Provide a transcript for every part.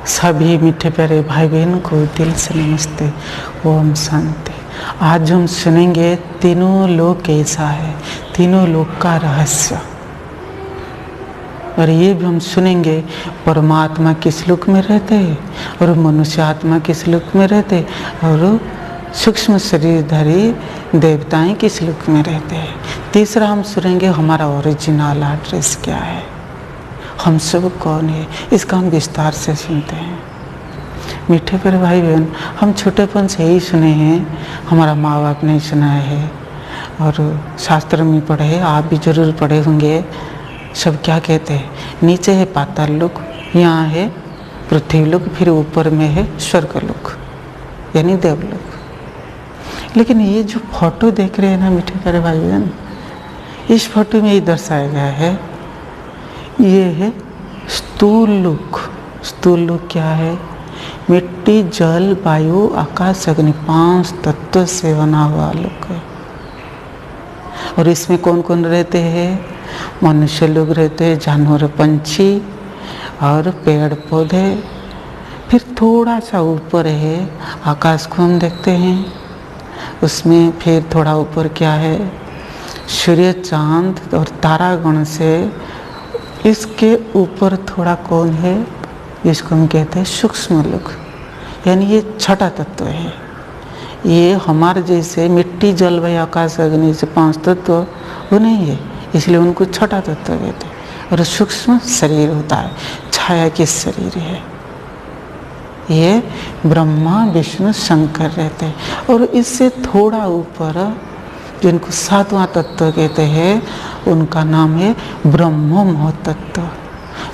सभी मीठे प्यारे भाई बहन को दिल से नमस्ते। ओम शांति। आज हम सुनेंगे तीनों लोक कैसा है, तीनों लोक का रहस्य। और ये भी हम सुनेंगे परमात्मा किस लोक में रहते हैं और मनुष्य आत्मा किस लोक में रहते हैं और सूक्ष्म शरीरधारी देवताएं किस लोक में रहते हैं। तीसरा हम सुनेंगे हमारा ओरिजिनल एड्रेस क्या है, हम सब कौन है, इसका हम विस्तार से सुनते हैं। मीठे प्यारे भाई बहन, हम छोटेपन से यही सुने हैं, हमारा माँ बाप ने सुना है और शास्त्र में पढ़े हैं, आप भी जरूर पढ़े होंगे। सब क्या कहते हैं, नीचे है पाताल लोक, यहाँ है पृथ्वी लोक, फिर ऊपर में है स्वर्ग लोक यानी देवलोक। लेकिन ये जो फोटो देख रहे हैं ना मीठे प्यारे भाई बहन, इस फोटो में ये दर्शाया गया है, ये है स्थूल लोक। स्थूल लोक क्या है? मिट्टी, जल, वायु, आकाश, अग्नि, 5 तत्व से बना हुआ लोक है। और इसमें कौन कौन रहते हैं? मनुष्य लोग रहते हैं, जानवर, पंछी और पेड़ पौधे। फिर थोड़ा सा ऊपर है आकाश को हम देखते हैं, उसमें फिर थोड़ा ऊपर क्या है? सूर्य, चांद और तारागण से इसके ऊपर थोड़ा कौन है? इसको हम कहते हैं सूक्ष्म लोक, यानी ये छठा तत्व है। ये हमारे जैसे मिट्टी, जल, वायु, आकाश, अग्नि से 5 तत्व वो नहीं है, इसलिए उनको छठा तत्व कहते हैं। और सूक्ष्म शरीर होता है, छाया की शरीर है। ये ब्रह्मा, विष्णु, शंकर रहते हैं। और इससे थोड़ा ऊपर जिनको 7वां तत्व कहते हैं, उनका नाम है ब्रह्म महतत्व,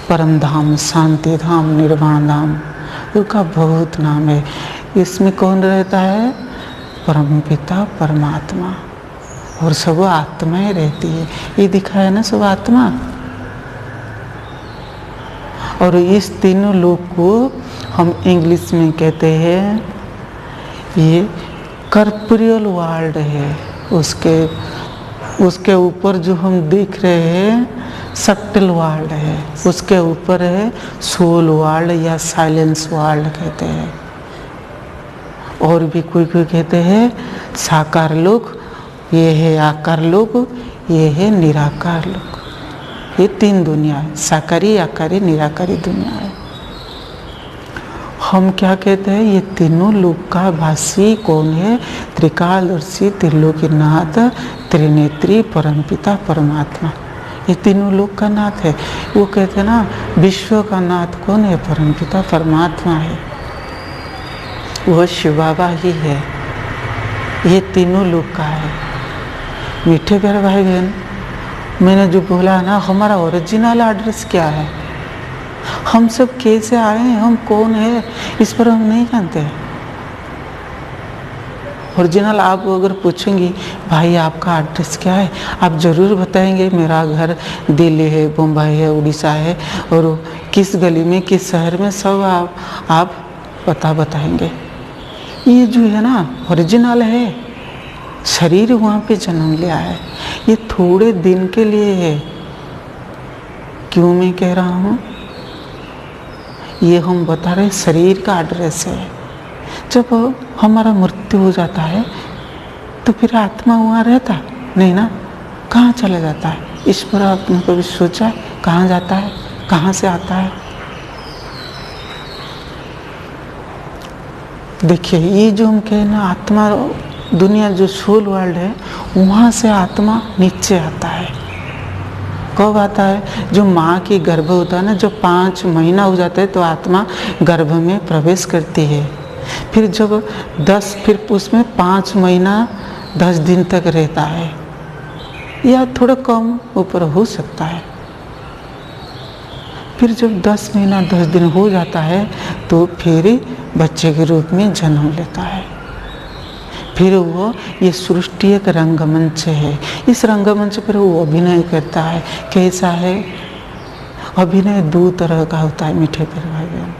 परम धाम, शांति धाम, निर्वाण धाम, उनका बहुत नाम है। इसमें कौन रहता है? परम पिता परमात्मा, और सब आत्माएं रहती है। ये दिखा है ना, सब आत्मा। और इस तीनों लोक को हम इंग्लिश में कहते हैं, ये कर्पोरियल वर्ल्ड है। उसके ऊपर जो हम देख रहे हैं सटल वर्ल्ड है, उसके ऊपर है सोल वर्ल्ड या साइलेंस वर्ल्ड कहते हैं। और भी कोई कहते हैं साकार लोक, ये है आकार लोक, ये है निराकार लोक। ये 3 दुनिया है, साकारी, आकारी, निराकारी दुनिया है। हम क्या कहते हैं? ये तीनों लोक का भाषी कौन है? त्रिकालदर्शी, त्रिलोकीनाथ, त्रिनेत्री, परमपिता परमात्मा। ये तीनों लोक का नाथ है। वो कहते हैं ना, विश्व का नाथ कौन है? परमपिता परमात्मा है, वह शिव बाबा ही है। ये तीनों लोक का है। मीठे प्यारे भाई बहन, मैंने जो बोला ना, हमारा ओरिजिनल एड्रेस क्या है, हम सब कैसे आए हैं, हम कौन है, इस पर हम नहीं जानते। ओरिजिनल आप अगर पूछेंगी भाई आपका एड्रेस क्या है, आप ज़रूर बताएंगे मेरा घर दिल्ली है, मुंबई है, उड़ीसा है, और किस गली में, किस शहर में, सब आप बताएंगे। ये जो है ना ओरिजिनल है, शरीर वहाँ पे जन्म लिया है, ये थोड़े दिन के लिए है। क्यों मैं कह रहा हूँ? ये हम बता रहे शरीर का एड्रेस है। जब हमारा मृत्यु हो जाता है तो फिर आत्मा वहाँ रहता नहीं ना, कहाँ चला जाता है? इस पर आपने कभी सोचा है कहाँ जाता है, कहाँ से आता है? देखिए, ये जो हम कहें ना आत्मा दुनिया, जो सोल वर्ल्ड है, वहाँ से आत्मा नीचे आता है। कब आता है? जो माँ की गर्भ होता है ना, जो 5 महीना हो जाता है तो आत्मा गर्भ में प्रवेश करती है। फिर जब 10, फिर उसमें 5 महीना 10 दिन तक रहता है, या थोड़ा कम ऊपर हो सकता है। फिर जब 10 महीना 10 दिन हो जाता है तो फिर बच्चे के रूप में जन्म लेता है। फिर वो, ये सृष्टि एक रंगमंच है, इस रंगमंच पर वो अभिनय करता है। कैसा है अभिनय? 2 तरह का होता है मीठे प्यारे भाई बहन।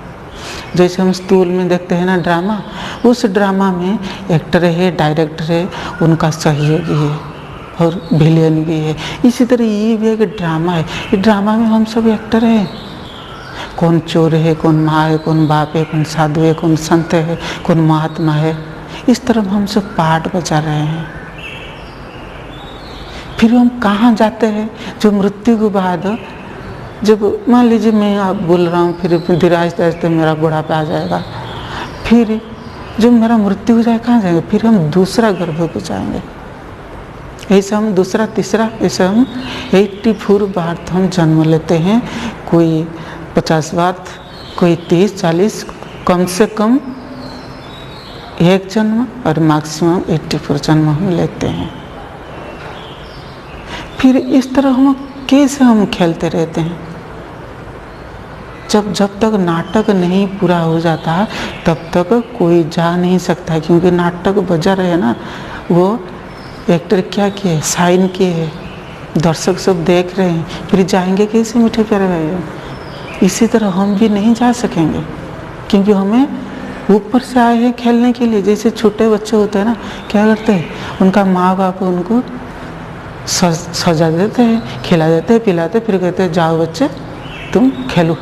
जैसे हम स्कूल में देखते हैं ना ड्रामा, उस ड्रामा में एक्टर है, डायरेक्टर है, उनका सहयोगी है और विलेन भी है। इसी तरह ये भी एक ड्रामा है, इस ड्रामा में हम सब एक्टर हैं। कौन चोर है, कौन माँ है, कौन बाप है, कौन साधु है, कौन संत है, कौन महात्मा है। इस तरह हम सब पाठ बजा रहे हैं। फिर हम कहाँ जाते हैं? जो मृत्यु के बाद, जब मान लीजिए मैं आप बोल रहा हूँ, फिर धीरे आहिस्ते आहिस्ते मेरा बुढ़ापा आ जाएगा, फिर जब मेरा मृत्यु हो जाए कहाँ जाएंगे? फिर हम दूसरा गर्भ को जाएंगे। ऐसे हम दूसरा तीसरा, ऐसे हम 84 बार तो हम जन्म लेते हैं। कोई 50 बार, कोई 30-40, कम से कम एक जन्म और मैक्सिमम 84 जन्म हम लेते हैं। फिर इस तरह हम कैसे हम खेलते रहते हैं? जब तक नाटक नहीं पूरा हो जाता तब तक कोई जा नहीं सकता, क्योंकि नाटक बजा रहे हैं ना, वो एक्टर क्या किए, साइन किए, दर्शक सब देख रहे हैं, फिर जाएंगे कैसे मीठे प्यारे भाई? इसी तरह हम भी नहीं जा सकेंगे, क्योंकि हमें ऊपर से आए हैं खेलने के लिए। जैसे छोटे बच्चे होते हैं ना, क्या करते हैं, उनका माँ बाप उनको सजा देते हैं, खिला देते हैं, पिलाते, फिर कहते हैं जाओ बच्चे तुम खेलो।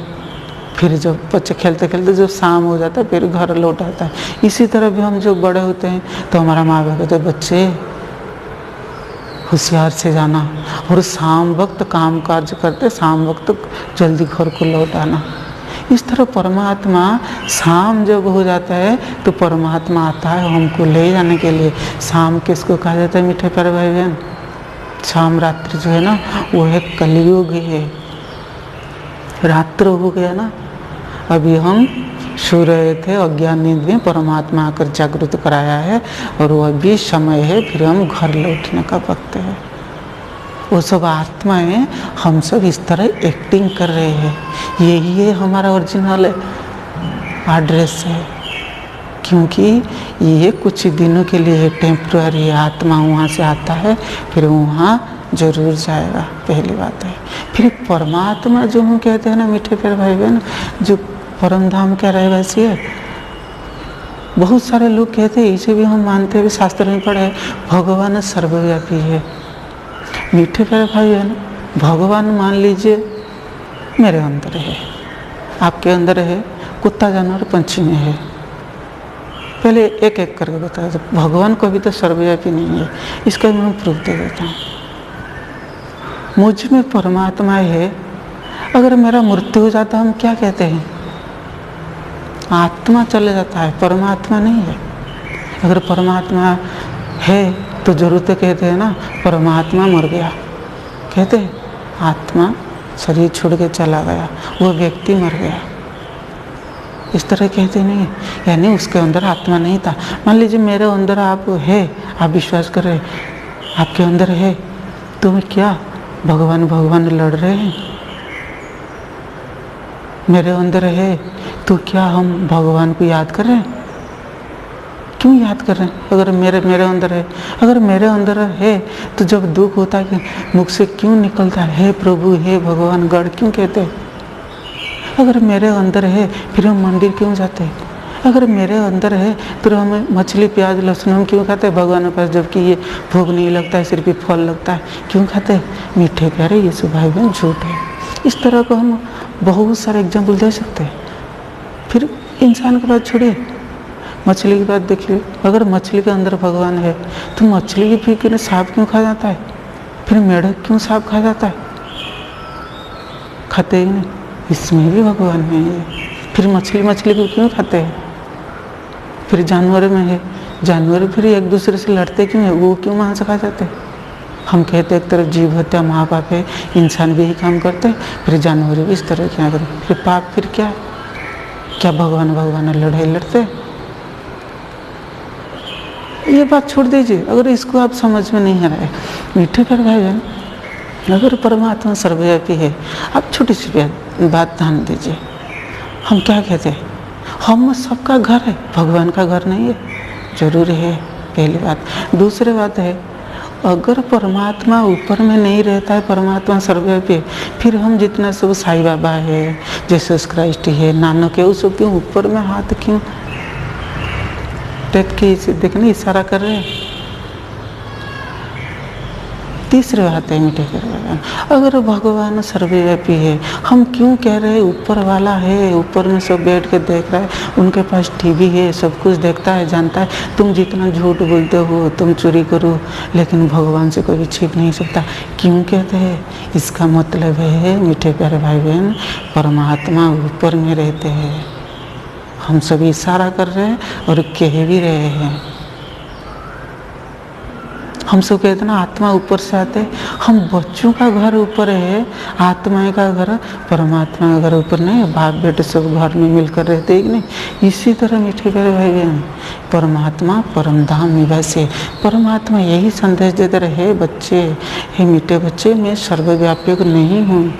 फिर जब बच्चे खेलते खेलते जब शाम हो जाता है फिर घर लौट आता है। इसी तरह भी हम जो बड़े होते हैं तो हमारा माँ बाप कहते हैं बच्चे होशियार से जाना, और शाम वक्त काम कार्य करते, शाम वक्त जल्दी घर को लौट आना। इस तरह परमात्मा शाम जब हो जाता है तो परमात्मा आता है हमको ले जाने के लिए। शाम किसको कहा जाता है मीठे प्यारे भाई बहन? शाम रात्रि जो है ना, वो है कलयुग है, रात्र हो गया ना। अभी हम सो रहे थे अज्ञान नींद में, परमात्मा आकर जागृत कराया है, और वो अभी समय है, फिर हम घर लौटने का वक्त है। वो सब आत्माएं हम सब इस तरह एक्टिंग कर रहे हैं। यही है हमारा ओरिजिनल एड्रेस है, क्योंकि ये कुछ दिनों के लिए टेम्पररी आत्मा वहाँ से आता है, फिर वहाँ जरूर जाएगा, पहली बात है। फिर परमात्मा जो हम कहते हैं ना मीठे प्यारे भाई बहन, जो परम धाम क्या रहेगा इसलिए बहुत सारे लोग कहते हैं, इसे भी हम मानते हैं, शास्त्र में पढ़ा है, भगवान सर्वव्यापी है। मीठे प्यारे भाई बहन, भगवान मान लीजिए मेरे अंदर है, आपके अंदर है, कुत्ता जानवर पंछी में है। पहले एक एक करके बताया, भगवान कभी तो सर्वव्यापी नहीं है, इसका मैं प्रूफ दे देता हूँ। मुझ में परमात्मा है, अगर मेरा मृत्यु हो जाता हम क्या कहते हैं? आत्मा चले जाता है, परमात्मा नहीं है। अगर परमात्मा है तो जरूर तो कहते हैं ना परमात्मा मर गया, कहते हैं आत्मा शरीर छोड़ के चला गया, वो व्यक्ति मर गया, इस तरह कहते नहीं, यानी उसके अंदर आत्मा नहीं था। मान लीजिए मेरे अंदर आप है, आप विश्वास कर रहे, आपके अंदर है, तो मैं क्या भगवान भगवान लड़ रहे हैं? मेरे अंदर है तो क्या हम भगवान को याद कर रहे हैं? क्यों याद कर रहे हैं? अगर मेरे अंदर है, अगर मेरे अंदर है तो जब दुख होता है मुख से क्यों निकलता है हे प्रभु, हे भगवान, गढ़ क्यों कहते हैं? अगर मेरे अंदर है फिर हम मंदिर क्यों जाते हैं? अगर मेरे अंदर है तो हम मछली प्याज लहसुन हम क्यों खाते हैं भगवान के पास, जबकि ये भोग नहीं लगता है, सिर्फ फल लगता है, क्यों खाते हैं? मीठे प्यारे ये सब भाई बहन झूठ है। इस तरह को हम बहुत सारे एग्जाम्पल दे सकते हैं। फिर इंसान की बात छोड़िए, मछली की बात देखिए, अगर मछली के अंदर भगवान है तो मछली की फिर सांप क्यों खा जाता है? फिर मेढक क्यों सांप खा जाता है? खाते ही नहीं, इसमें भी भगवान में है। फिर मछली को क्यों खाते हैं? फिर जानवर में है, जानवर फिर एक दूसरे से लड़ते क्यों है? वो क्यों मांस खा जाते हैं? हम कहते एक तरफ जीव हत्या महापाप है, इंसान भी यही काम करते हैं, फिर जानवर भी इस तरह क्या करें? फिर पाप फिर क्या है? क्या भगवान लड़ाई लड़ते? ये बात छोड़ दीजिए, अगर इसको आप समझ में नहीं आ रहा है। मीठे प्यारे भाई बहन, अगर परमात्मा सर्वव्यापी है, आप छोटी सी बात ध्यान दीजिए। हम क्या कहते हैं? हम सबका घर है, भगवान का घर नहीं है? जरूर है, पहली बात। दूसरी बात है, अगर परमात्मा ऊपर में नहीं रहता है, परमात्मा सर्वव्यापी है, फिर हम जितना सब साईं बाबा है, जीसस क्राइस्ट है, नानक है, वो सब क्यों ऊपर में हाथ क्यों टेक के देखने इशारा कर रहे हैं? तीसरी बात है मीठे प्यारे भाई बहन, अगर भगवान सर्वव्यापी है, हम क्यों कह रहे हैं ऊपर वाला है, ऊपर में सब बैठ के देख रहा है, उनके पास टीवी है, सब कुछ देखता है, जानता है। तुम जितना झूठ बोलते हो, तुम चोरी करो, लेकिन भगवान से कोई भी छिप नहीं सकता, क्यों कहते हैं? इसका मतलब है मीठे प्यारे भाई बहन, परमात्मा ऊपर में रहते हैं। हम सभी इशारा कर रहे हैं और कह भी रहे हैं। हम सब कहते हैं ना आत्मा ऊपर से आते, हम बच्चों का घर ऊपर है, आत्मा का घर, परमात्मा का घर ऊपर नहीं है। बाप बेटे सब घर में मिलकर रहते कि नहीं। इसी तरह मीठे प्यारे भाई बहन, परमात्मा परम धाम निवासी है। परमात्मा यही संदेश देते रहे, बच्चे, हे मीठे बच्चे, मैं सर्वव्यापी नहीं हूँ,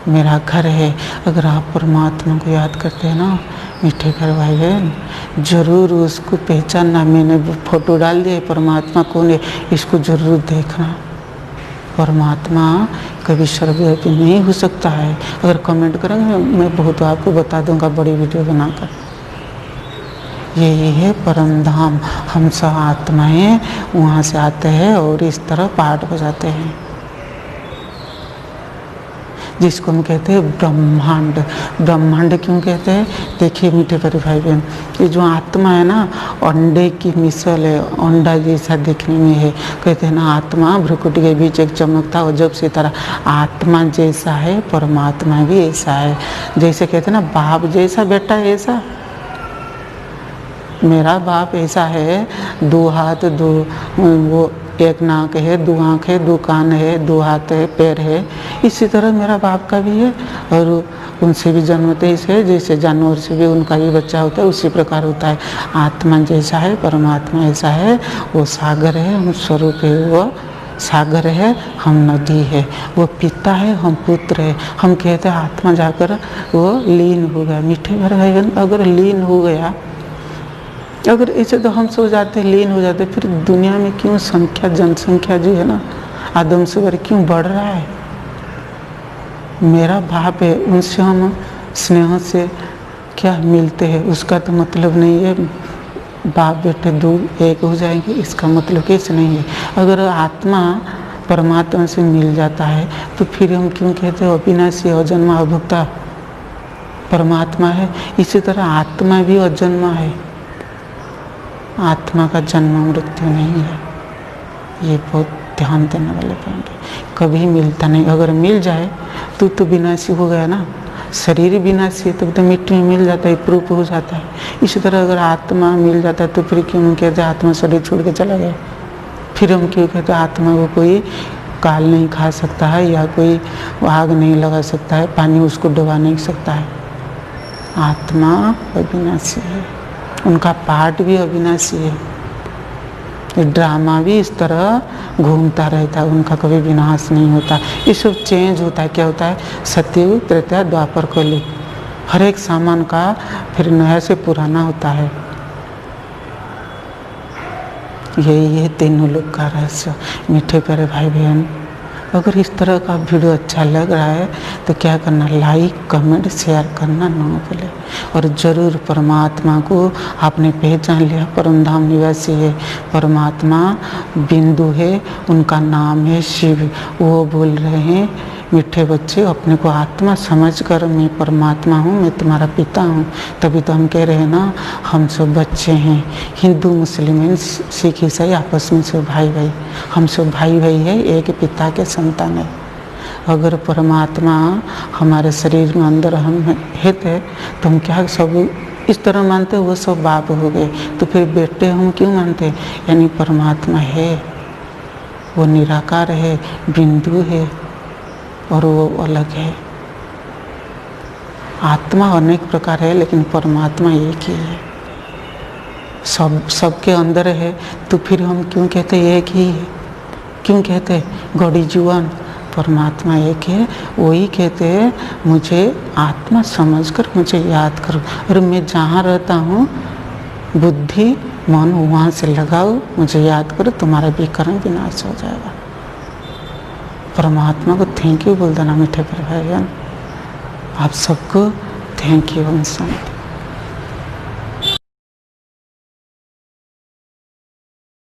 मेरा घर है। अगर आप परमात्मा को याद करते हैं ना मीठे प्यारे भाई बहन, जरूर उसको पहचानना। मैंने फोटो डाल दिया, परमात्मा कौन है इसको जरूर देखना। परमात्मा कभी सर्वव्यापी नहीं हो सकता है। अगर कमेंट करेंगे मैं बहुत आपको बता दूंगा बड़ी वीडियो बनाकर। यही है परम धाम, हम सब आत्माएं वहाँ से आते हैं और इस तरह पाठ बजाते हैं, जिसको हम कहते हैं ब्रह्मांड। ब्रह्मांड क्यों कहते हैं? देखिए मीठे प्यारे भाई बहन, ये जो आत्मा है ना, अंडे की मिसल है, अंडा जैसा दिखने में है। कहते हैं ना आत्मा भ्रुकुटी के बीच एक चमकता और जब सितारा, आत्मा जैसा है परमात्मा भी ऐसा है। जैसे कहते हैं ना बाप जैसा बेटा ऐसा, मेरा बाप ऐसा है, 2 हाथ 2 वो 1 नाक है, 2 आँख है, 2 कान है, 2 हाथ है, पैर है। इसी तरह मेरा बाप का भी है और उनसे भी जन्मते ही जैसे जानवर से भी उनका भी बच्चा होता है उसी प्रकार होता है। आत्मा जैसा है परमात्मा ऐसा है। वो सागर है, हम स्वरूप है, वो सागर है, हम नदी है। वो पिता है, हम पुत्र है। हम कहते हैं आत्मा जाकर वो लीन हो गया। मीठे प्यारे भाई बहन, अगर लीन हो गया, अगर ऐसे तो हम सो जाते लीन हो जाते, फिर दुनिया में क्यों जनसंख्या जो है ना आदम से बढ़ क्यों बढ़ रहा है? मेरा बाप है, उनसे हम स्नेह से क्या मिलते हैं, उसका तो मतलब नहीं है बाप बेटे 2 एक हो जाएंगे, इसका मतलब कैसे नहीं है। अगर आत्मा परमात्मा से मिल जाता है तो फिर हम क्यों कहते हैं अविनाशी अजन्मा अभुक्ता परमात्मा है। इसी तरह आत्मा भी अजन्मा है, आत्मा का जन्म मृत्यु नहीं है। ये बहुत ध्यान देने वाले पॉइंट है। कभी मिलता नहीं, अगर मिल जाए तो विनाशी हो गया ना, शरीर विनाशी है तब तो मिट्टी में मिल जाता है, प्रूफ हो जाता है। इसी तरह अगर आत्मा मिल जाता है तो फिर क्यों हम कहते हैं आत्मा शरीर छोड़ के चला गया? फिर हम क्यों कहते हैं आत्मा को कोई काल नहीं खा सकता है या कोई आग नहीं लगा सकता है, पानी उसको डुबा नहीं सकता है। आत्मा अविनाशी है, उनका पाठ भी अविनाशी है। ड्रामा भी इस तरह घूमता रहता है, उनका कभी विनाश नहीं होता। ये सब चेंज होता है। क्या होता है? सतयुग त्रेता द्वापर कलयुग, हर एक सामान का फिर नया से पुराना होता है। यही है तीनों लोग का रहस्य। मीठे प्यारे भाई बहन, अगर इस तरह का वीडियो अच्छा लग रहा है तो क्या करना, लाइक कमेंट शेयर करना ना भूलें। और ज़रूर परमात्मा को आपने पहचान लिया, परम धाम निवासी है परमात्मा, बिंदु है, उनका नाम है शिव। वो बोल रहे हैं मीठे बच्चे, अपने को आत्मा समझकर मैं परमात्मा हूँ, मैं तुम्हारा पिता हूँ। तभी तो हम कह रहे हैं ना हम सब बच्चे हैं। हिंदू मुस्लिम सिख ईसाई आपस में सब भाई भाई, हम सब भाई भाई है, एक पिता के संतान है। अगर परमात्मा हमारे शरीर में अंदर हम है तो हम क्या सब इस तरह मानते वो सब बाप हो गए, तो फिर बेटे हम क्यों मानते? यानी परमात्मा है, वो निराकार है, बिंदु है और वो अलग है। आत्मा अनेक प्रकार है लेकिन परमात्मा एक ही है, सबके अंदर है। तो फिर हम क्यों कहते एक ही है? क्यों कहते गॉड इज वन? परमात्मा एक है। वही कहते हैं मुझे आत्मा समझकर मुझे याद करो, और मैं जहाँ रहता हूँ बुद्धि मन वहाँ से लगाओ, मुझे याद करो, तुम्हारा विकर्म विनाश हो जाएगा। परमात्मा को थैंक यू बोल देना मीठे प्यारे भाई बहन। आप सबको थैंक यू। शांति।